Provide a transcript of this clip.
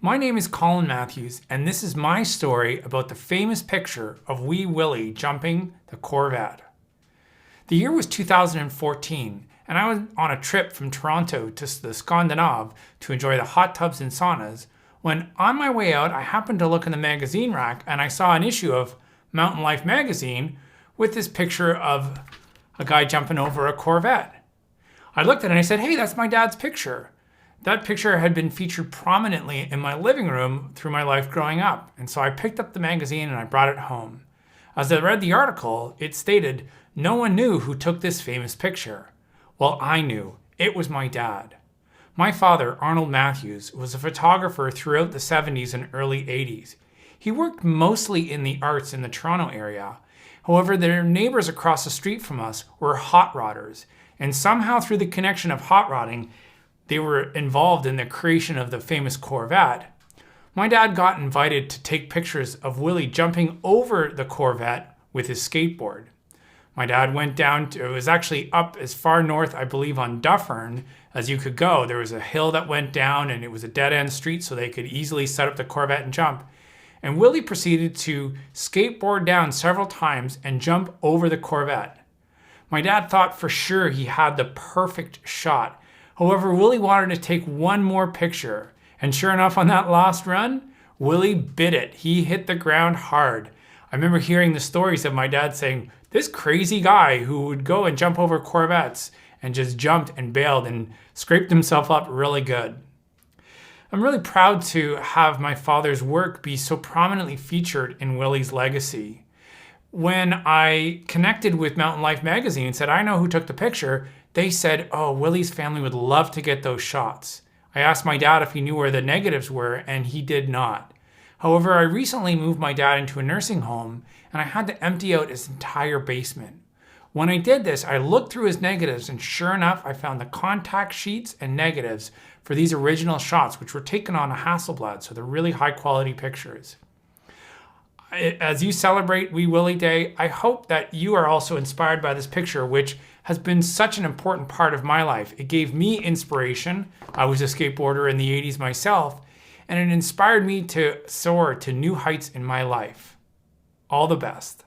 My name is Colin Matthews, and this is my story about the famous picture of Wee Willi jumping the Corvette. The year was 2014, and I was on a trip from Toronto to the Scandinave to enjoy the hot tubs and saunas, when on my way out I happened to look in the magazine rack and I saw an issue of Mountain Life magazine with this picture of a guy jumping over a Corvette. I looked at it and I said, hey, that's my dad's picture. That picture had been featured prominently in my living room through my life growing up, and so I picked up the magazine and I brought it home. As I read the article, it stated, no one knew who took this famous picture. Well, I knew. It was my dad. My father, Arnold Matthews, was a photographer throughout the 70s and early 80s. He worked mostly in the arts in the Toronto area. However, their neighbors across the street from us were hot rodders, and somehow through the connection of hot rodding, they were involved in the creation of the famous Corvette. My dad got invited to take pictures of Willie jumping over the Corvette with his skateboard. My dad went down to, it was actually up as far north, I believe, on Dufferin as you could go. There was a hill that went down and it was a dead-end street, so they could easily set up the Corvette and jump. And Willie proceeded to skateboard down several times and jump over the Corvette. My dad thought for sure he had the perfect shot. However, Willie wanted to take one more picture, and sure enough, on that last run, Willie bit it. He hit the ground hard. I remember hearing the stories of my dad saying, this crazy guy who would go and jump over Corvettes and just jumped and bailed and scraped himself up really good. I'm really proud to have my father's work be so prominently featured in Willie's legacy. When I connected with Mountain Life magazine and said, I know who took the picture, they said, oh, Willie's family would love to get those shots. I asked my dad if he knew where the negatives were, and he did not. However, I recently moved my dad into a nursing home, and I had to empty out his entire basement. When I did this, I looked through his negatives, and sure enough, I found the contact sheets and negatives for these original shots, which were taken on a Hasselblad, so they're really high-quality pictures. As you celebrate Wee Willi Day, I hope that you are also inspired by this picture, which has been such an important part of my life. It gave me inspiration. I was a skateboarder in the 80s myself, and it inspired me to soar to new heights in my life. All the best.